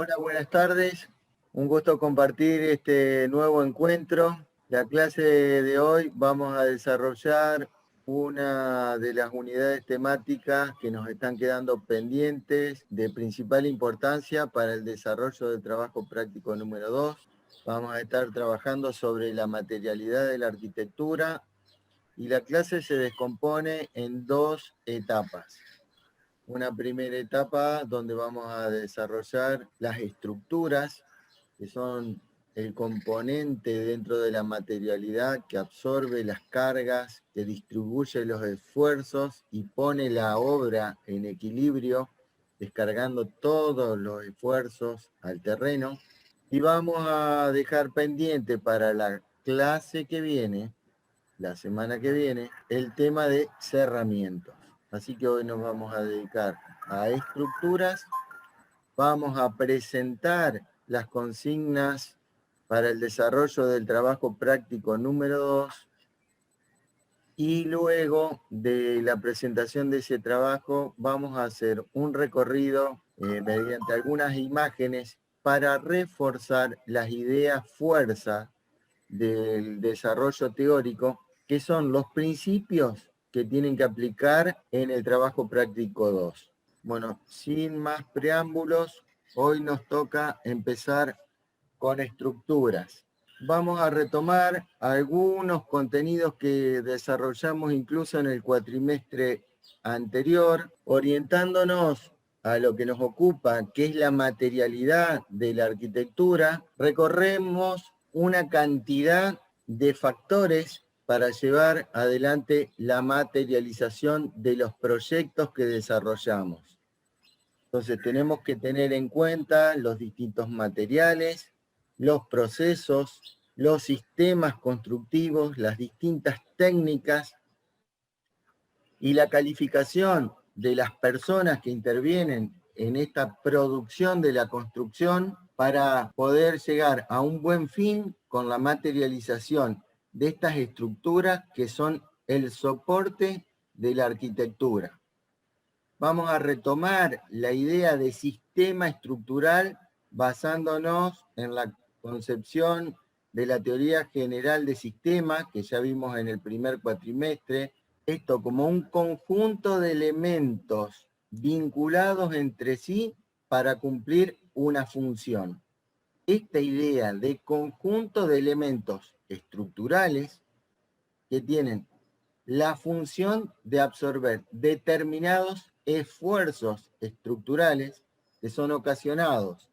Hola, buenas tardes. Un gusto compartir este nuevo encuentro. La clase de hoy vamos a desarrollar una de las unidades temáticas que nos están quedando pendientes de principal importancia para el desarrollo del trabajo práctico número 2. Vamos a estar trabajando sobre la materialidad de la arquitectura y la clase se descompone en dos etapas. Una primera etapa donde vamos a desarrollar las estructuras, que son el componente dentro de la materialidad que absorbe las cargas, que distribuye los esfuerzos y pone la obra en equilibrio, descargando todos los esfuerzos al terreno. Y vamos a dejar pendiente para la clase que viene, la semana que viene, el tema de cerramientos. Así que hoy nos vamos a dedicar a estructuras, vamos a presentar las consignas para el desarrollo del trabajo práctico número 2 y luego de la presentación de ese trabajo vamos a hacer un recorrido mediante algunas imágenes para reforzar las ideas fuerza del desarrollo teórico, que son los principios que tienen que aplicar en el trabajo práctico 2. Bueno, sin más preámbulos, hoy nos toca empezar con estructuras. Vamos a retomar algunos contenidos que desarrollamos incluso en el cuatrimestre anterior, orientándonos a lo que nos ocupa, que es la materialidad de la arquitectura. Recorremos una cantidad de factores para llevar adelante la materialización de los proyectos que desarrollamos. Entonces tenemos que tener en cuenta los distintos materiales, los procesos, los sistemas constructivos, las distintas técnicas y la calificación de las personas que intervienen en esta producción de la construcción para poder llegar a un buen fin con la materialización de estas estructuras que son el soporte de la arquitectura. Vamos a retomar la idea de sistema estructural basándonos en la concepción de la teoría general de sistemas que ya vimos en el primer cuatrimestre. Esto como un conjunto de elementos vinculados entre sí para cumplir una función. Esta idea de conjunto de elementos estructurales que tienen la función de absorber determinados esfuerzos estructurales que son ocasionados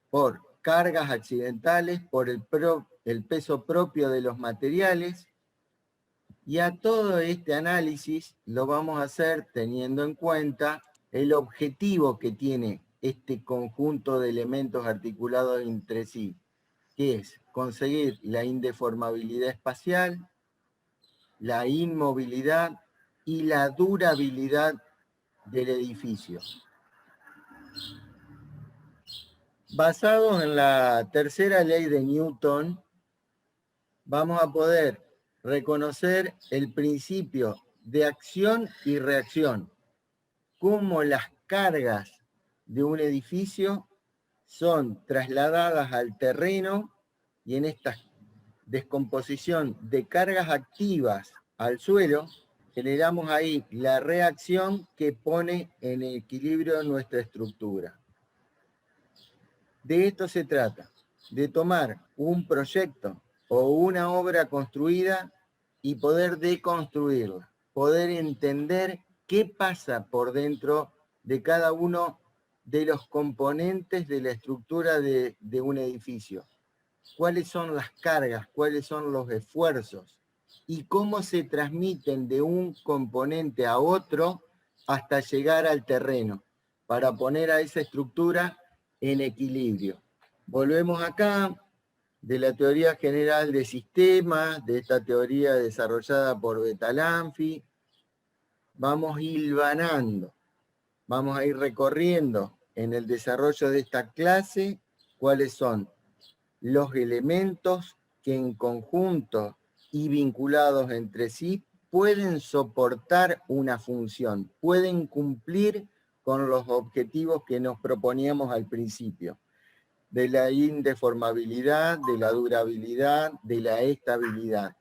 por cargas accidentales, por el peso propio de los materiales, y a todo este análisis lo vamos a hacer teniendo en cuenta el objetivo que tiene este conjunto de elementos articulados entre sí, que es conseguir la indeformabilidad espacial, la inmovilidad y la durabilidad del edificio. Basados en la tercera ley de Newton, vamos a poder reconocer el principio de acción y reacción, cómo las cargas de un edificio son trasladadas al terreno y en esta descomposición de cargas activas al suelo, generamos ahí la reacción que pone en equilibrio nuestra estructura. De esto se trata, de tomar un proyecto o una obra construida y poder deconstruirla, poder entender qué pasa por dentro de cada uno de los componentes de la estructura de un edificio. Cuáles son las cargas, cuáles son los esfuerzos y cómo se transmiten de un componente a otro hasta llegar al terreno para poner a esa estructura en equilibrio. Volvemos acá de la teoría general de sistemas, de esta teoría desarrollada por Betalanffy. Vamos hilvanando, vamos a ir recorriendo en el desarrollo de esta clase cuáles son los elementos que en conjunto y vinculados entre sí pueden soportar una función, pueden cumplir con los objetivos que nos proponíamos al principio, de la indeformabilidad, de la durabilidad, de la estabilidad.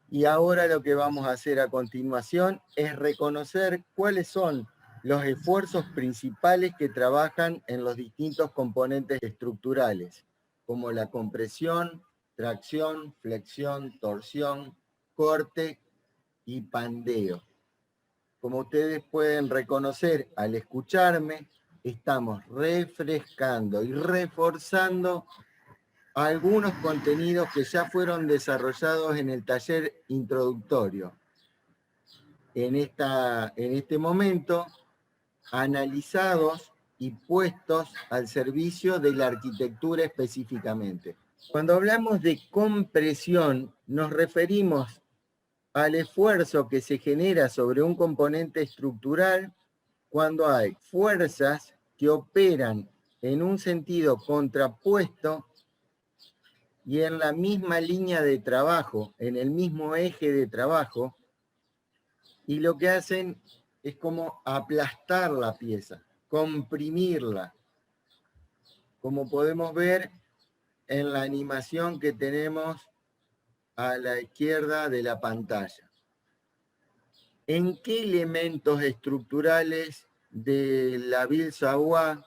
Y ahora lo que vamos a hacer a continuación es reconocer cuáles son los esfuerzos principales que trabajan en los distintos componentes estructurales, como la compresión, tracción, flexión, torsión, corte y pandeo. Como ustedes pueden reconocer al escucharme, estamos refrescando y reforzando algunos contenidos que ya fueron desarrollados en el taller introductorio. En este momento, analizados y puestos al servicio de la arquitectura específicamente. Cuando hablamos de compresión, nos referimos al esfuerzo que se genera sobre un componente estructural cuando hay fuerzas que operan en un sentido contrapuesto y en la misma línea de trabajo, en el mismo eje de trabajo, y lo que hacen es como aplastar la pieza, comprimirla, como podemos ver en la animación que tenemos a la izquierda de la pantalla. ¿En qué elementos estructurales de la Ville-Savoie,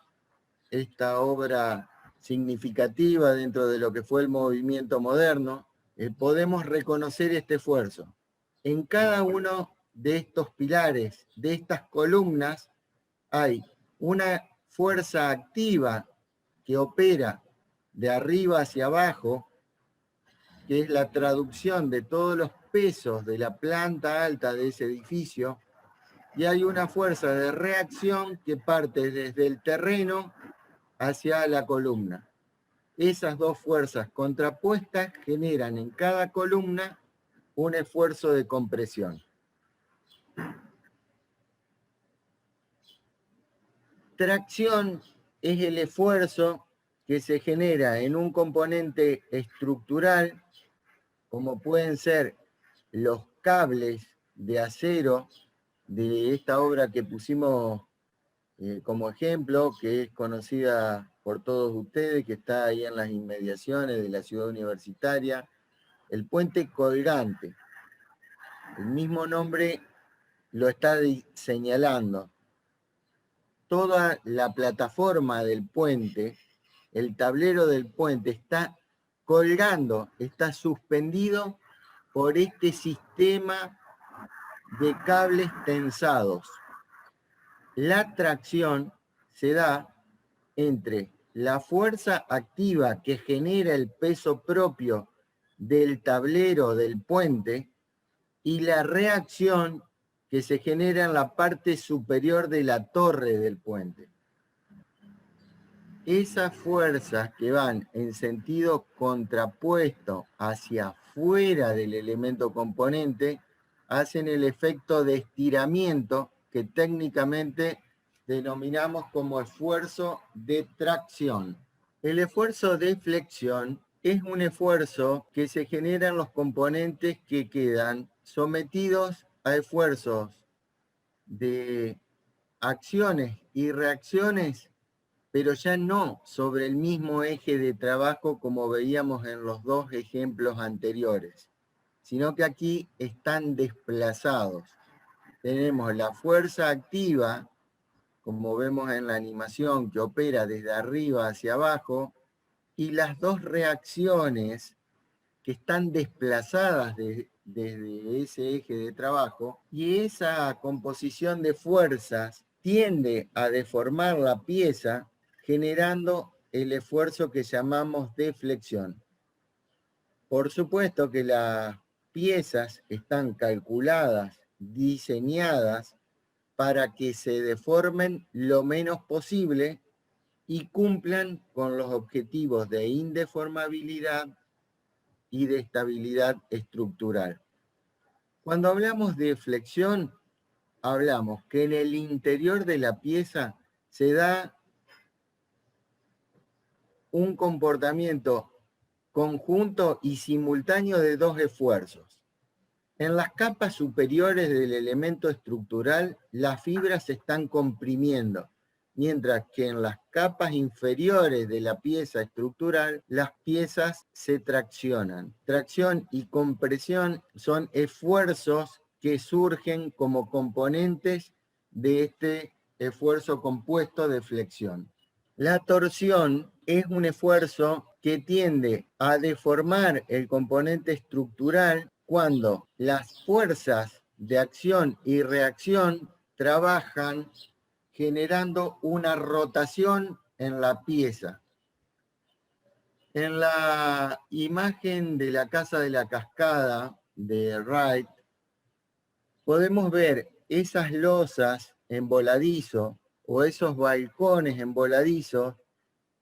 esta obra significativa dentro de lo que fue el movimiento moderno, podemos reconocer este esfuerzo? En cada uno de estos pilares, de estas columnas, hay una fuerza activa que opera de arriba hacia abajo, que es la traducción de todos los pesos de la planta alta de ese edificio, y hay una fuerza de reacción que parte desde el terreno hacia la columna. Esas dos fuerzas contrapuestas generan en cada columna un esfuerzo de compresión. Tracción es el esfuerzo que se genera en un componente estructural, como pueden ser los cables de acero de esta obra que pusimos como ejemplo, que es conocida por todos ustedes, que está ahí en las inmediaciones de la ciudad universitaria, el puente colgante. El mismo nombre lo está señalando. Toda la plataforma del puente, el tablero del puente está colgando, está suspendido por este sistema de cables tensados. La tracción se da entre la fuerza activa que genera el peso propio del tablero del puente y la reacción que se genera en la parte superior de la torre del puente. Esas fuerzas que van en sentido contrapuesto hacia afuera del elemento componente hacen el efecto de estiramiento que técnicamente denominamos como esfuerzo de tracción. El esfuerzo de flexión es un esfuerzo que se genera en los componentes que quedan sometidos a esfuerzos de acciones y reacciones, pero ya no sobre el mismo eje de trabajo como veíamos en los dos ejemplos anteriores, sino que aquí están desplazados. Tenemos la fuerza activa, como vemos en la animación, que opera desde arriba hacia abajo, y las dos reacciones que están desplazadas desde ese eje de trabajo, y esa composición de fuerzas tiende a deformar la pieza, generando el esfuerzo que llamamos de flexión. Por supuesto que las piezas están calculadas, diseñadas, para que se deformen lo menos posible y cumplan con los objetivos de indeformabilidad y de estabilidad estructural. Cuando hablamos de flexión, hablamos que en el interior de la pieza se da un comportamiento conjunto y simultáneo de dos esfuerzos. En las capas superiores del elemento estructural, las fibras se están comprimiendo, mientras que en las capas inferiores de la pieza estructural, las piezas se traccionan. Tracción y compresión son esfuerzos que surgen como componentes de este esfuerzo compuesto de flexión. La torsión es un esfuerzo que tiende a deformar el componente estructural cuando las fuerzas de acción y reacción trabajan generando una rotación en la pieza. En la imagen de la casa de la cascada de Wright, podemos ver esas losas en voladizo o esos balcones en voladizo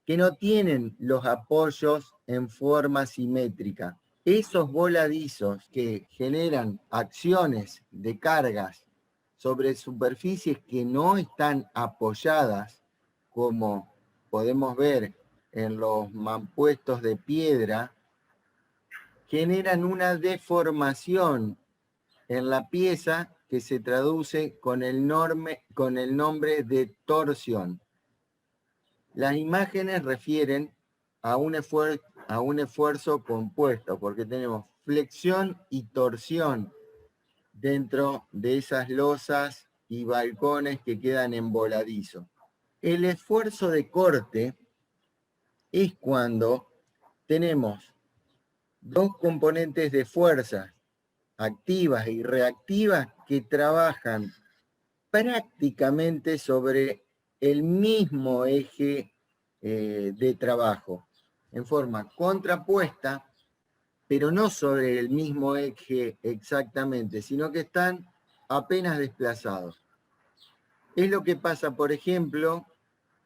que no tienen los apoyos en forma simétrica. Esos voladizos que generan acciones de cargas sobre superficies que no están apoyadas, como podemos ver en los mampuestos de piedra, generan una deformación en la pieza que se traduce con el nombre de torsión. Las imágenes refieren a un esfuerzo compuesto, porque tenemos flexión y torsión dentro de esas losas y balcones que quedan en voladizo. El esfuerzo de corte es cuando tenemos dos componentes de fuerzas activas y reactivas que trabajan prácticamente sobre el mismo eje de trabajo, en forma contrapuesta, pero no sobre el mismo eje exactamente, sino que están apenas desplazados. Es lo que pasa, por ejemplo,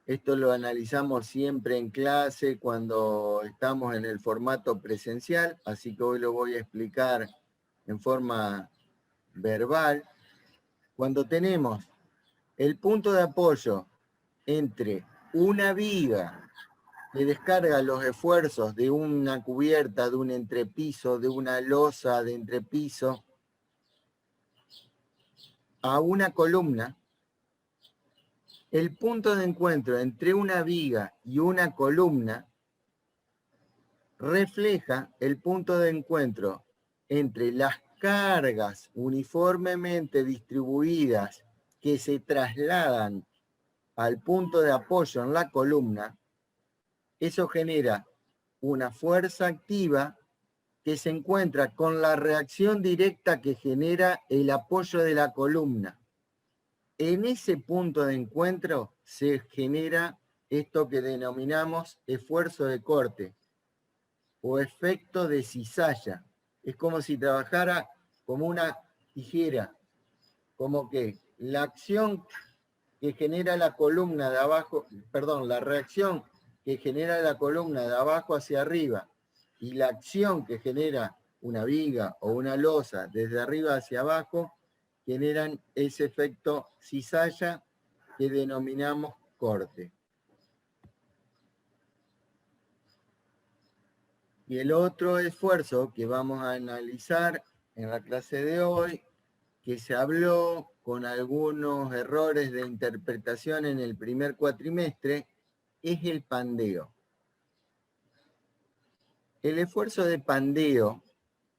esto lo analizamos siempre en clase cuando estamos en el formato presencial, así que hoy lo voy a explicar en forma verbal. Cuando tenemos el punto de apoyo entre una viga que descarga los esfuerzos de una cubierta, de un entrepiso, de una losa de entrepiso, a una columna, el punto de encuentro entre una viga y una columna refleja el punto de encuentro entre las cargas uniformemente distribuidas que se trasladan al punto de apoyo en la columna. Eso genera una fuerza activa que se encuentra con la reacción directa que genera el apoyo de la columna. En ese punto de encuentro se genera esto que denominamos esfuerzo de corte o efecto de cizalla. Es como si trabajara como una tijera, como que la acción que genera la columna de abajo, perdón, la reacción que genera la columna de abajo hacia arriba y la acción que genera una viga o una losa desde arriba hacia abajo, generan ese efecto cizalla que denominamos corte. Y el otro esfuerzo que vamos a analizar en la clase de hoy, que se habló con algunos errores de interpretación en el primer cuatrimestre, es el pandeo. El esfuerzo de pandeo,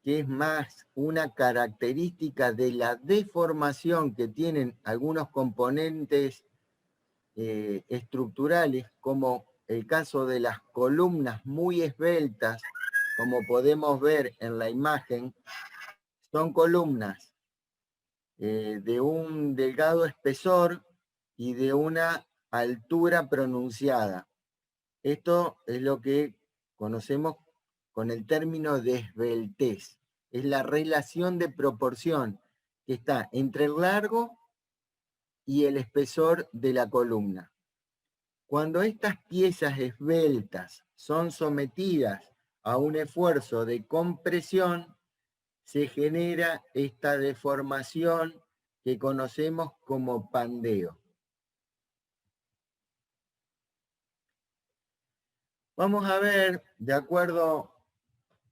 que es más una característica de la deformación que tienen algunos componentes estructurales, como el caso de las columnas muy esbeltas, como podemos ver en la imagen, son columnas de un delgado espesor y de una altura pronunciada. Esto es lo que conocemos con el término de esbeltez. Es la relación de proporción que está entre el largo y el espesor de la columna. Cuando estas piezas esbeltas son sometidas a un esfuerzo de compresión, se genera esta deformación que conocemos como pandeo. Vamos a ver, de acuerdo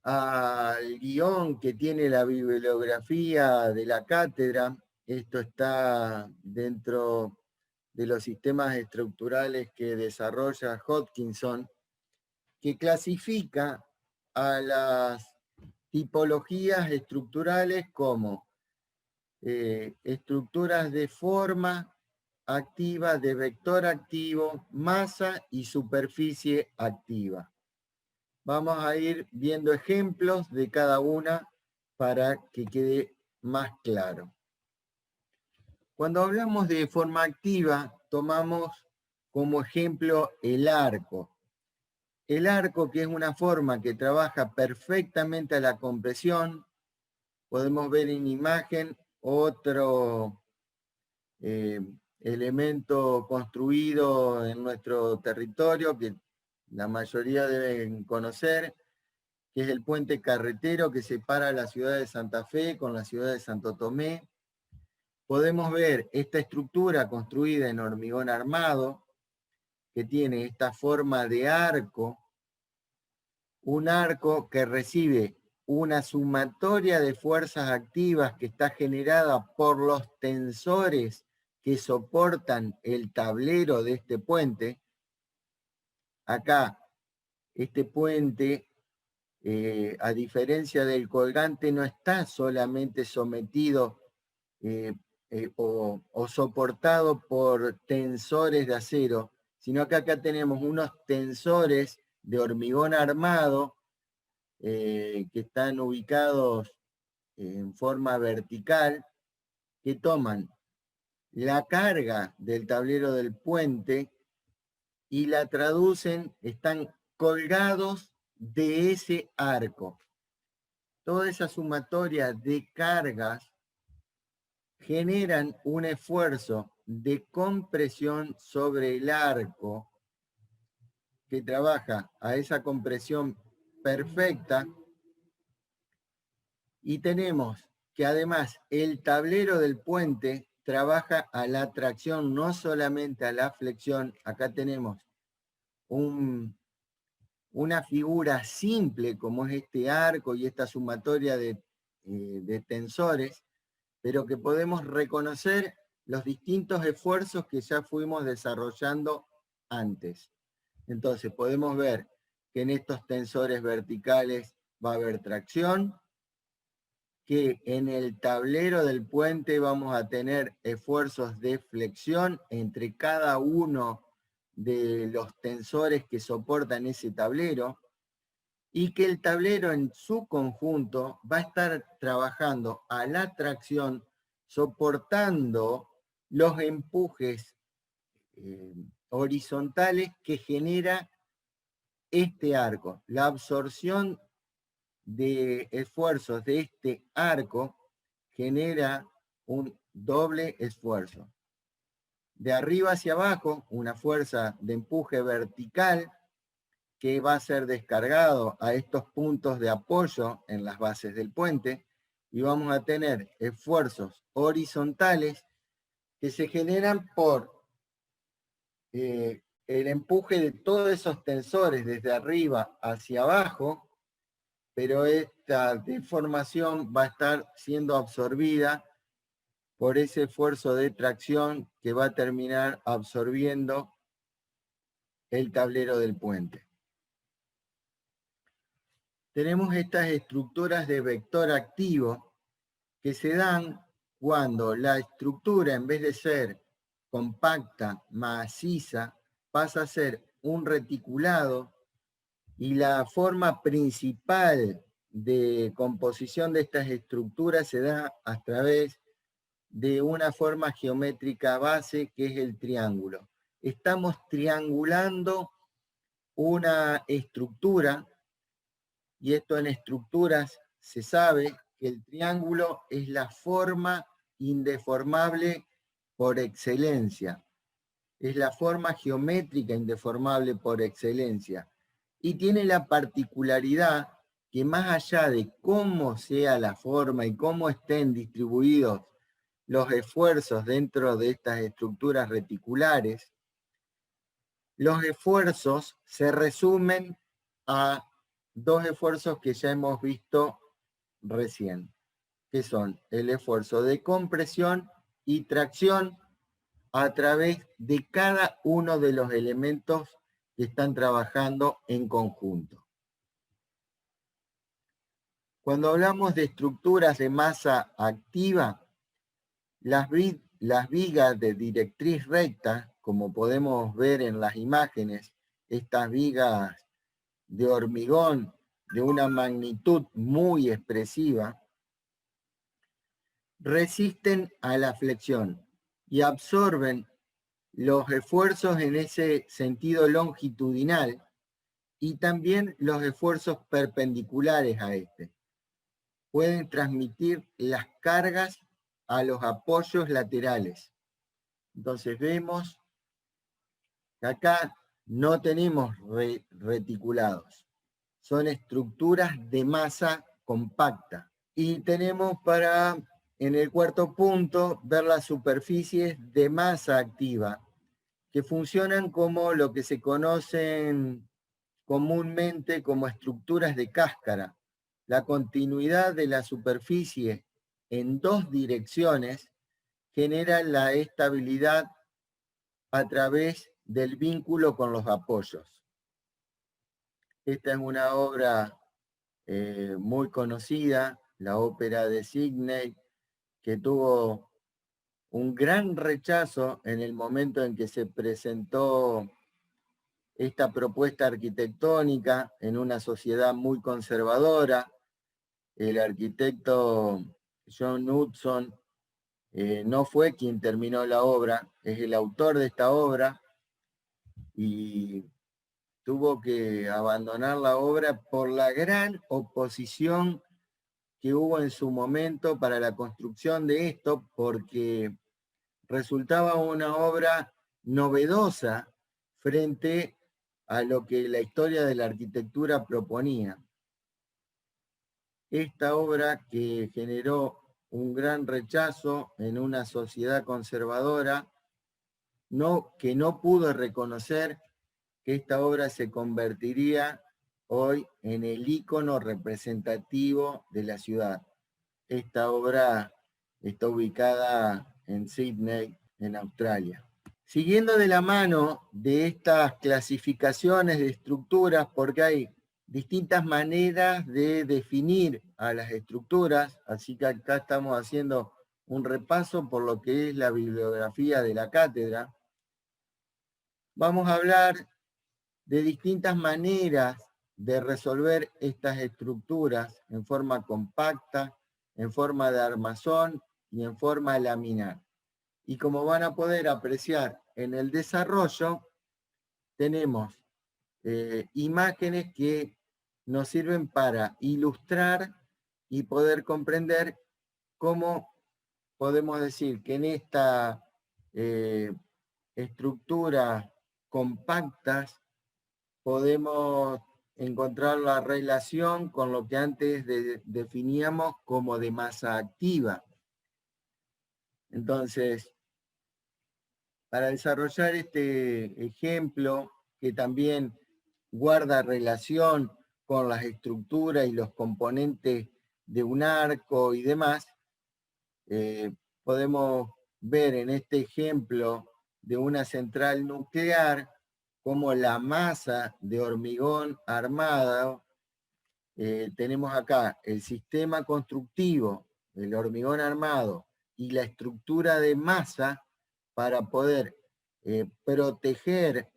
al guión que tiene la bibliografía de la cátedra. Esto está dentro de los sistemas estructurales que desarrolla Hodgkinson, que clasifica a las tipologías estructurales como estructuras de forma activa, de vector activo, masa y superficie activa. Vamos a ir viendo ejemplos de cada una para que quede más claro. Cuando hablamos de forma activa, tomamos como ejemplo el arco. El arco, que es una forma que trabaja perfectamente a la compresión. Podemos ver en imagen otro elemento construido en nuestro territorio que la mayoría deben conocer, que es el puente carretero que separa la ciudad de Santa Fe con la ciudad de Santo Tomé. Podemos ver esta estructura construida en hormigón armado, que tiene esta forma de arco, un arco que recibe una sumatoria de fuerzas activas que está generada por los tensores que soportan el tablero de este puente. Acá, este puente, a diferencia del colgante, no está solamente sometido o soportado por tensores de acero, sino que acá tenemos unos tensores de hormigón armado que están ubicados en forma vertical, que toman la carga del tablero del puente y la traducen, están colgados de ese arco. Toda esa sumatoria de cargas generan un esfuerzo de compresión sobre el arco que trabaja a esa compresión perfecta, y tenemos que además el tablero del puente trabaja a la tracción, no solamente a la flexión. Acá tenemos una figura simple como es este arco y esta sumatoria de tensores, pero que podemos reconocer los distintos esfuerzos que ya fuimos desarrollando antes. Entonces podemos ver que en estos tensores verticales va a haber tracción, que en el tablero del puente vamos a tener esfuerzos de flexión entre cada uno de los tensores que soportan ese tablero, y que el tablero en su conjunto va a estar trabajando a la tracción, soportando los empujes horizontales que genera este arco. La absorción de esfuerzos de este arco genera un doble esfuerzo. De arriba hacia abajo, una fuerza de empuje vertical que va a ser descargado a estos puntos de apoyo en las bases del puente, y vamos a tener esfuerzos horizontales que se generan por el empuje de todos esos tensores desde arriba hacia abajo, pero esta deformación va a estar siendo absorbida por ese esfuerzo de tracción que va a terminar absorbiendo el tablero del puente. Tenemos estas estructuras de vector activo que se dan cuando la estructura, en vez de ser compacta, maciza, pasa a ser un reticulado, y la forma principal de composición de estas estructuras se da a través de una forma geométrica base que es el triángulo. Estamos triangulando una estructura, y esto en estructuras se sabe que el triángulo es la forma indeformable por excelencia. Es la forma geométrica indeformable por excelencia. Y tiene la particularidad que más allá de cómo sea la forma y cómo estén distribuidos los esfuerzos dentro de estas estructuras reticulares, los esfuerzos se resumen a dos esfuerzos que ya hemos visto recién, que son el esfuerzo de compresión y tracción a través de cada uno de los elementos que están trabajando en conjunto. Cuando hablamos de estructuras de masa activa, las vigas de directriz recta, como podemos ver en las imágenes, estas vigas de hormigón de una magnitud muy expresiva, resisten a la flexión y absorben los esfuerzos en ese sentido longitudinal y también los esfuerzos perpendiculares a este. Pueden transmitir las cargas a los apoyos laterales. Entonces vemos que acá no tenemos reticulados. Son estructuras de masa compacta. Y tenemos para, en el cuarto punto, ver las superficies de masa activa, que funcionan como lo que se conocen comúnmente como estructuras de cáscara. La continuidad de la superficie en dos direcciones genera la estabilidad a través del vínculo con los apoyos. Esta es una obra muy conocida, la ópera de Sidney, que tuvo un gran rechazo en el momento en que se presentó esta propuesta arquitectónica en una sociedad muy conservadora. El arquitecto John Hudson no fue quien terminó la obra, es el autor de esta obra, y tuvo que abandonar la obra por la gran oposición que hubo en su momento para la construcción de esto, porque resultaba una obra novedosa frente a lo que la historia de la arquitectura proponía. Esta obra, que generó un gran rechazo en una sociedad conservadora, que no pudo reconocer que esta obra se convertiría hoy en el ícono representativo de la ciudad. Esta obra está ubicada en Sydney, en Australia. Siguiendo de la mano de estas clasificaciones de estructuras, porque hay distintas maneras de definir a las estructuras, así que acá estamos haciendo un repaso por lo que es la bibliografía de la cátedra. Vamos a hablar de distintas maneras de resolver estas estructuras en forma compacta, en forma de armazón y en forma laminar. Y como van a poder apreciar en el desarrollo, tenemos imágenes que nos sirven para ilustrar y poder comprender cómo podemos decir que en esta estructura compactas podemos encontrar la relación con lo que antes definíamos como de masa activa. Entonces, para desarrollar este ejemplo, que también guarda relación con las estructuras y los componentes de un arco y demás, podemos ver en este ejemplo de una central nuclear como la masa de hormigón armado, tenemos acá el sistema constructivo, el hormigón armado y la estructura de masa para poder proteger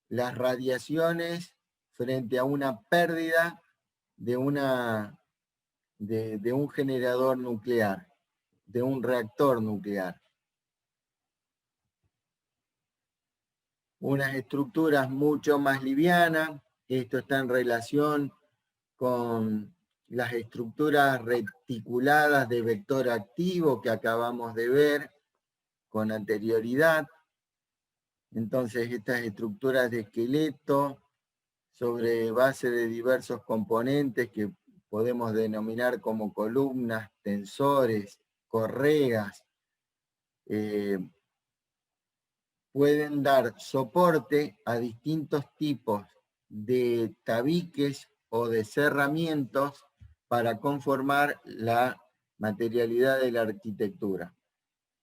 las radiaciones frente a una pérdida de un generador nuclear, de un reactor nuclear. Unas estructuras mucho más livianas, esto está en relación con las estructuras reticuladas de vector activo que acabamos de ver con anterioridad. Entonces, estas estructuras de esqueleto sobre base de diversos componentes que podemos denominar como columnas, tensores, correas, pueden dar soporte a distintos tipos de tabiques o de cerramientos para conformar la materialidad de la arquitectura.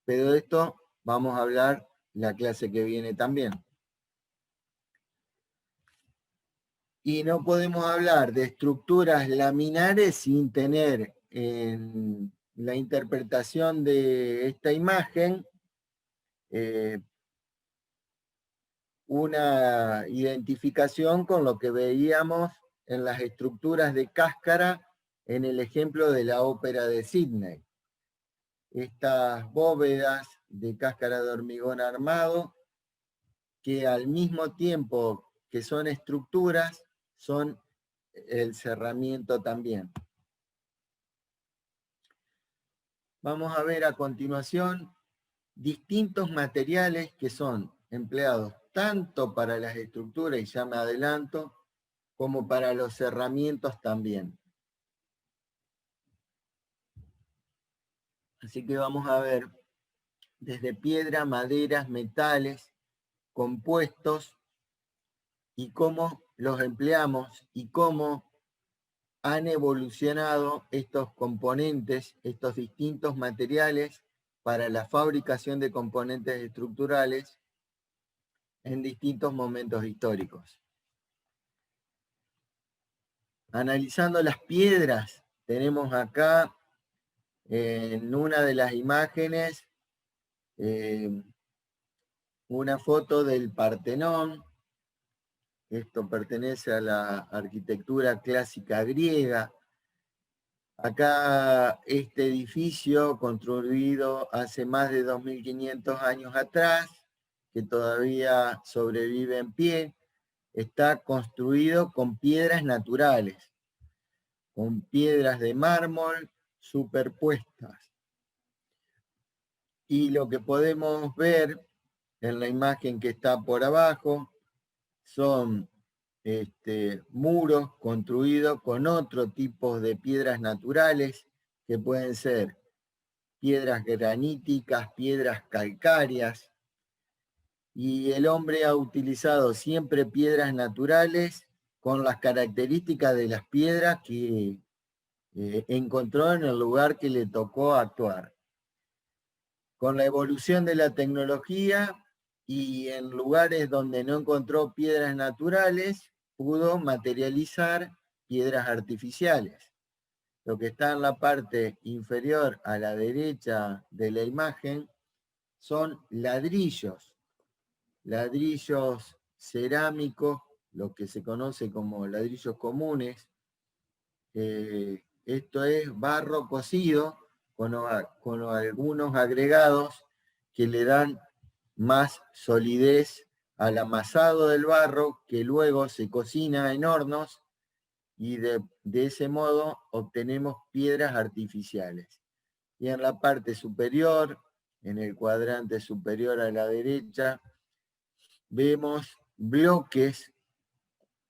Pero de esto vamos a hablar la clase que viene también. Y no podemos hablar de estructuras laminares sin tener en la interpretación de esta imagen una identificación con lo que veíamos en las estructuras de cáscara en el ejemplo de la ópera de Sydney. Estas bóvedas de cáscara de hormigón armado que al mismo tiempo que son estructuras, son el cerramiento también. Vamos a ver a continuación distintos materiales que son empleados tanto para las estructuras, y ya me adelanto, como para los cerramientos también. Así que vamos a ver desde piedra, maderas, metales, compuestos, y cómo los empleamos y cómo han evolucionado estos componentes, estos distintos materiales para la fabricación de componentes estructurales en distintos momentos históricos. Analizando las piedras, tenemos acá en una de las imágenes una foto del Partenón. Esto pertenece a la arquitectura clásica griega. Acá este edificio construido hace más de 2500 años atrás, que todavía sobrevive en pie, está construido con piedras naturales, con piedras de mármol superpuestas. Y lo que podemos ver en la imagen que está por abajo son muros construidos con otro tipo de piedras naturales, que pueden ser piedras graníticas, piedras calcáreas, y el hombre ha utilizado siempre piedras naturales con las características de las piedras que encontró en el lugar que le tocó actuar. Con la evolución de la tecnología y en lugares donde no encontró piedras naturales, pudo materializar piedras artificiales. Lo que está en la parte inferior a la derecha de la imagen son ladrillos, ladrillos cerámicos, lo que se conoce como ladrillos comunes. Esto es barro cocido con algunos agregados que le dan más solidez al amasado del barro, que luego se cocina en hornos y de ese modo obtenemos piedras artificiales. Y en la parte superior, en el cuadrante superior a la derecha, vemos bloques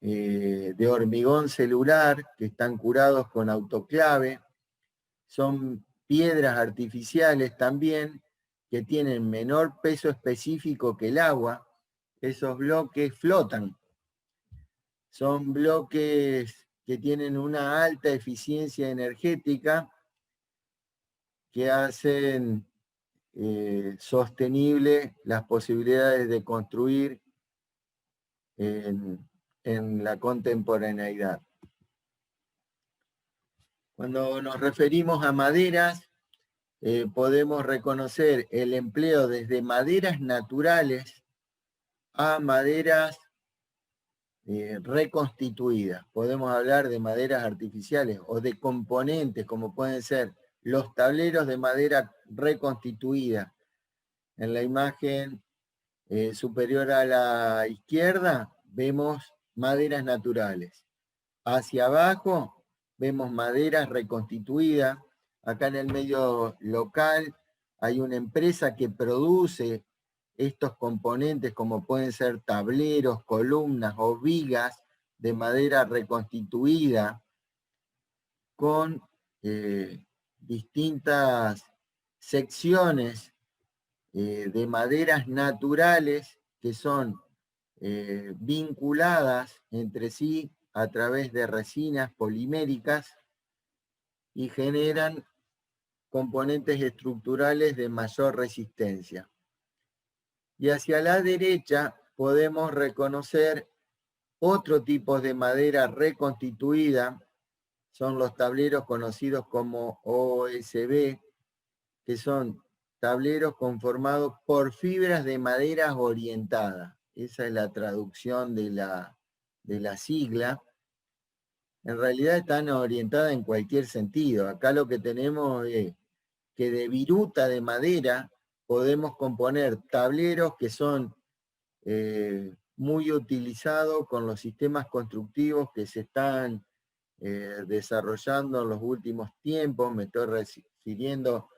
de hormigón celular que están curados con autoclave. Son piedras artificiales también que tienen menor peso específico que el agua. Esos bloques flotan. Son bloques que tienen una alta eficiencia energética que hacen sostenible las posibilidades de construir en la contemporaneidad. Cuando nos referimos a maderas, podemos reconocer el empleo desde maderas naturales a maderas reconstituidas. Podemos hablar de maderas artificiales o de componentes, como pueden ser los tableros de madera reconstituida. En la imagen superior a la izquierda vemos maderas naturales. Hacia abajo vemos maderas reconstituidas. Acá en el medio local hay una empresa que produce estos componentes, como pueden ser tableros, columnas o vigas de madera reconstituida con distintas secciones de maderas naturales que son vinculadas entre sí a través de resinas poliméricas y generan componentes estructurales de mayor resistencia. Y hacia la derecha podemos reconocer otro tipo de madera reconstituida, son los tableros conocidos como OSB, que son tableros conformados por fibras de madera orientada. Esa es la traducción de la sigla. En realidad están orientadas en cualquier sentido. Acá lo que tenemos es que de viruta de madera podemos componer tableros que son muy utilizados con los sistemas constructivos que se están desarrollando en los últimos tiempos. Me estoy refiriendo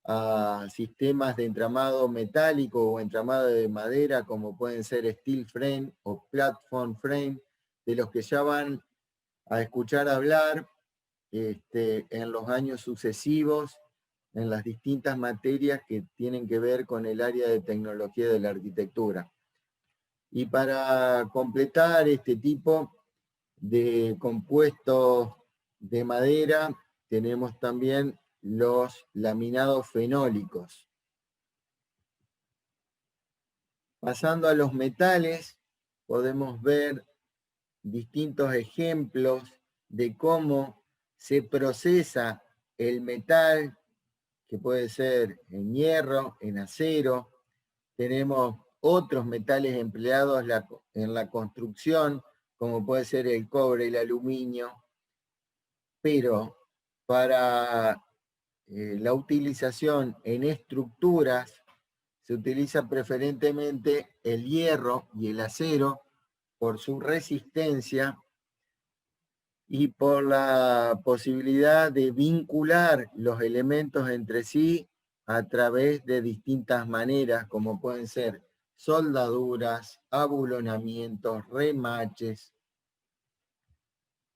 a sistemas de entramado metálico o entramado de madera, como pueden ser steel frame o platform frame, de los que ya van a escuchar hablar en los años sucesivos en las distintas materias que tienen que ver con el área de tecnología de la arquitectura. Y para completar este tipo de compuestos de madera, tenemos también los laminados fenólicos. Pasando a los metales, podemos ver distintos ejemplos de cómo se procesa el metal, que puede ser en hierro, en acero. Tenemos otros metales empleados en la construcción, como puede ser el cobre, el aluminio, pero para la utilización en estructuras se utiliza preferentemente el hierro y el acero por su resistencia y por la posibilidad de vincular los elementos entre sí a través de distintas maneras, como pueden ser soldaduras, abulonamientos, remaches.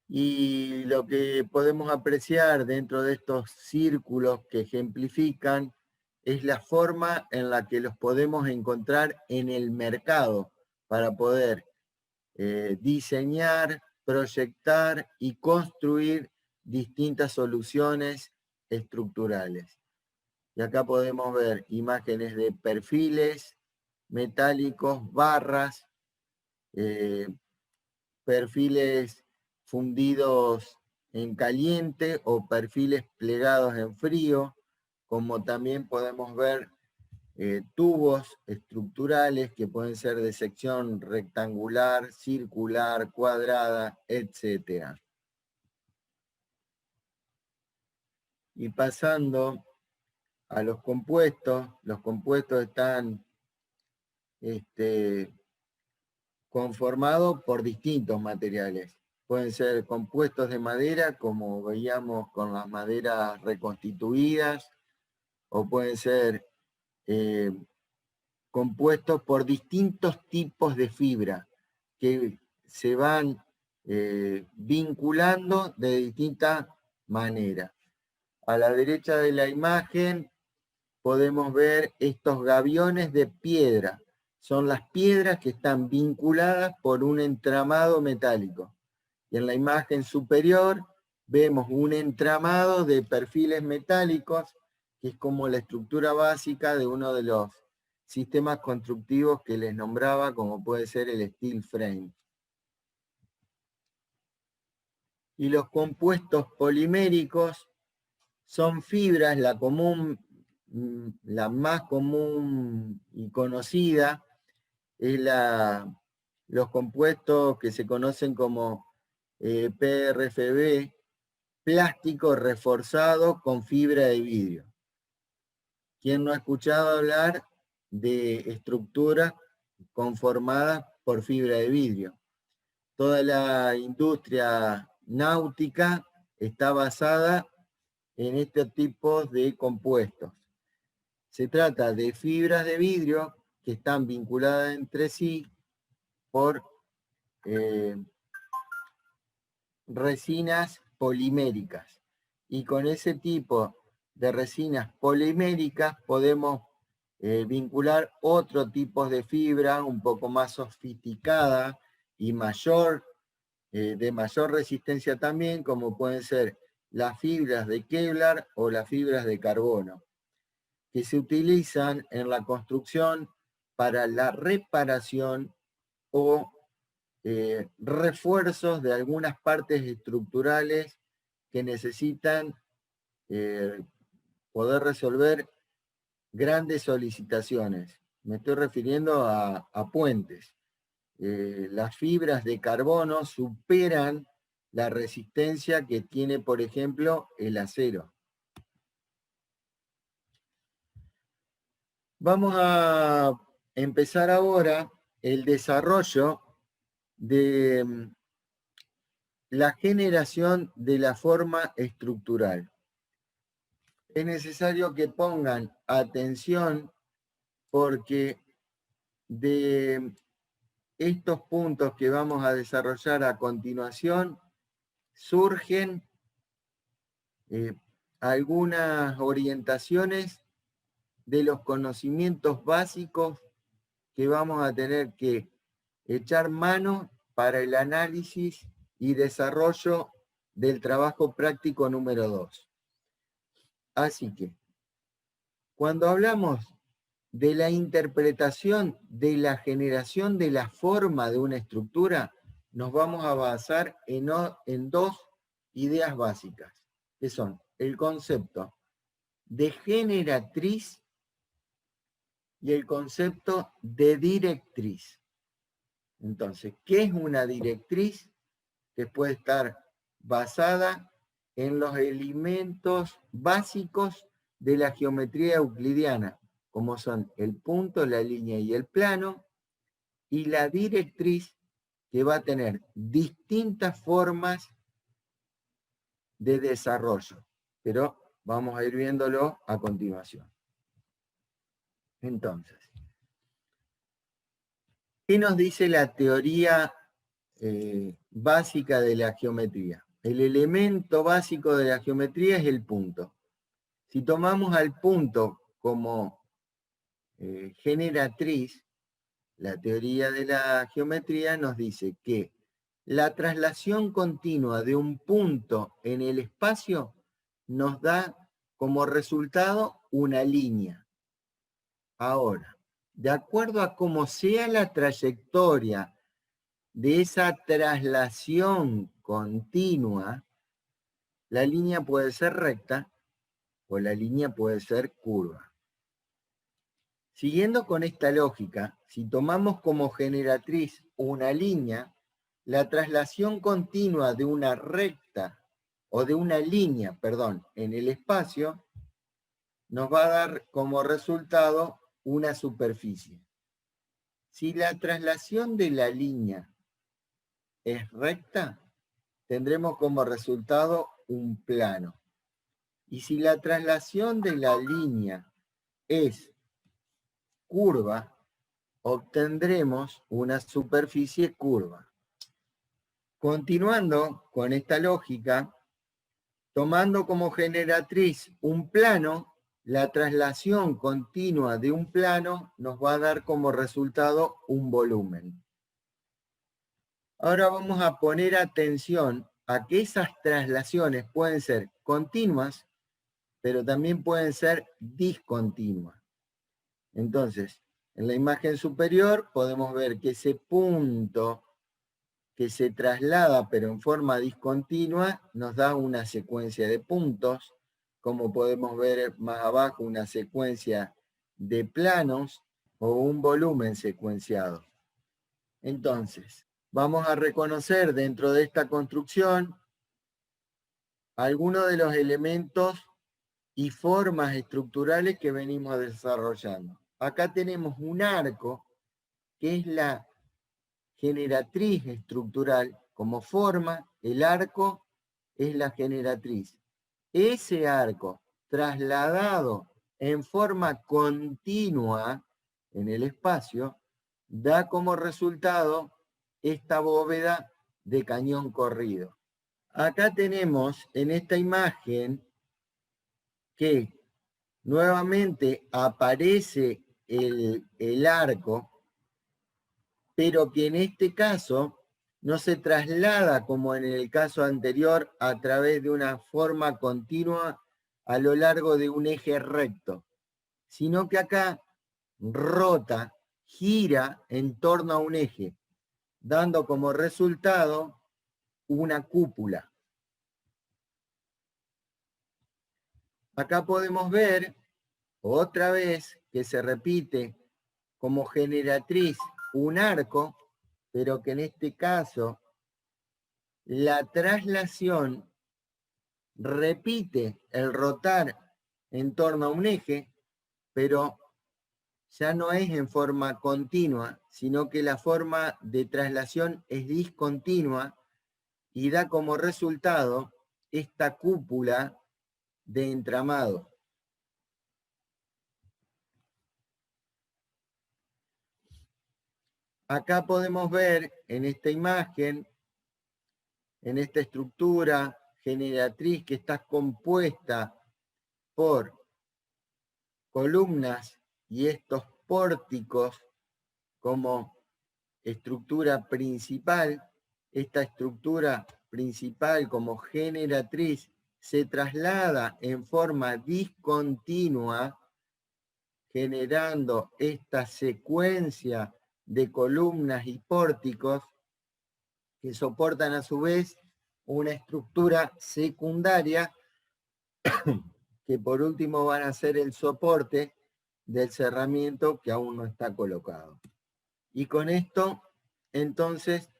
Y lo que podemos apreciar dentro de estos círculos que ejemplifican es la forma en la que los podemos encontrar en el mercado para poder diseñar, proyectar y construir distintas soluciones estructurales. Y acá podemos ver imágenes de perfiles metálicos, barras, perfiles fundidos en caliente o perfiles plegados en frío, como también podemos ver tubos estructurales que pueden ser de sección rectangular, circular, cuadrada, etc. Y pasando a los compuestos están conformados por distintos materiales. Pueden ser compuestos de madera, como veíamos con las maderas reconstituidas, o pueden ser compuestos por distintos tipos de fibra que se van vinculando de distintas maneras. A la derecha de la imagen podemos ver estos gaviones de piedra. Son las piedras que están vinculadas por un entramado metálico. Y en la imagen superior vemos un entramado de perfiles metálicos, que es como la estructura básica de uno de los sistemas constructivos que les nombraba, como puede ser el steel frame. Y los compuestos poliméricos son fibras, la más común y conocida es los compuestos que se conocen como PRFB, plástico reforzado con fibra de vidrio. ¿Quién no ha escuchado hablar de estructuras conformadas por fibra de vidrio? Toda la industria náutica está basada en este tipo de compuestos. Se trata de fibras de vidrio que están vinculadas entre sí por resinas poliméricas. Y con ese tipo de resinas poliméricas podemos vincular otro tipo de fibra un poco más sofisticada y mayor de mayor resistencia también, como pueden ser las fibras de Kevlar o las fibras de carbono, que se utilizan en la construcción para la reparación o refuerzos de algunas partes estructurales que necesitan poder resolver grandes solicitaciones. Me estoy refiriendo a puentes. Las fibras de carbono superan la resistencia que tiene, por ejemplo, el acero. Vamos a empezar ahora el desarrollo de la generación de la forma estructural. Es necesario que pongan atención porque de estos puntos que vamos a desarrollar a continuación surgen algunas orientaciones de los conocimientos básicos que vamos a tener que echar mano para el análisis y desarrollo del trabajo práctico número 2. Así que, cuando hablamos de la interpretación de la generación de la forma de una estructura, nos vamos a basar en dos ideas básicas, que son el concepto de generatriz y el concepto de directriz. Entonces, ¿qué es una directriz? Que puede estar basada en los elementos básicos de la geometría euclidiana, como son el punto, la línea y el plano, y la directriz, que va a tener distintas formas de desarrollo, pero vamos a ir viéndolo a continuación. Entonces, ¿qué nos dice la teoría básica de la geometría? El elemento básico de la geometría es el punto. Si tomamos al punto como generatriz, la teoría de la geometría nos dice que la traslación continua de un punto en el espacio nos da como resultado una línea. Ahora, de acuerdo a cómo sea la trayectoria de esa traslación continua, la línea puede ser recta o la línea puede ser curva. Siguiendo con esta lógica, si tomamos como generatriz una línea, la traslación continua de una recta o de una línea, perdón, en el espacio, nos va a dar como resultado una superficie. Si la traslación de la línea es recta, tendremos como resultado un plano. Y si la traslación de la línea es curva, obtendremos una superficie curva. Continuando con esta lógica, tomando como generatriz un plano, la traslación continua de un plano nos va a dar como resultado un volumen. Ahora vamos a poner atención a que esas traslaciones pueden ser continuas, pero también pueden ser discontinuas. Entonces, en la imagen superior podemos ver que ese punto que se traslada pero en forma discontinua nos da una secuencia de puntos, como podemos ver más abajo una secuencia de planos o un volumen secuenciado. Entonces, vamos a reconocer dentro de esta construcción algunos de los elementos y formas estructurales que venimos desarrollando. Acá tenemos un arco, que es la generatriz estructural. Como forma, el arco es la generatriz. Ese arco, trasladado en forma continua en el espacio, da como resultado esta bóveda de cañón corrido. Acá tenemos en esta imagen que nuevamente aparece el arco, pero que en este caso no se traslada como en el caso anterior a través de una forma continua a lo largo de un eje recto, sino que acá rota, gira en torno a un eje, dando como resultado una cúpula. Acá podemos ver otra vez que se repite como generatriz un arco, pero que en este caso la traslación repite el rotar en torno a un eje, pero ya no es en forma continua, sino que la forma de traslación es discontinua y da como resultado esta cúpula de entramado. Acá podemos ver en esta imagen, en esta estructura generatriz que está compuesta por columnas y estos pórticos como estructura principal. Esta estructura principal como generatriz se traslada en forma discontinua, generando esta secuencia de columnas y pórticos que soportan a su vez una estructura secundaria que por último van a ser el soporte del cerramiento que aún no está colocado. Y con esto, entonces,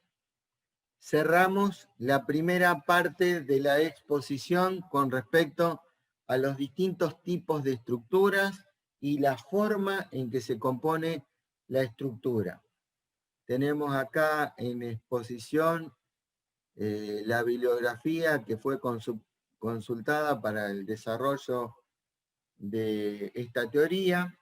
cerramos la primera parte de la exposición con respecto a los distintos tipos de estructuras y la forma en que se compone la estructura. Tenemos acá en exposición la bibliografía que fue consultada para el desarrollo de esta teoría.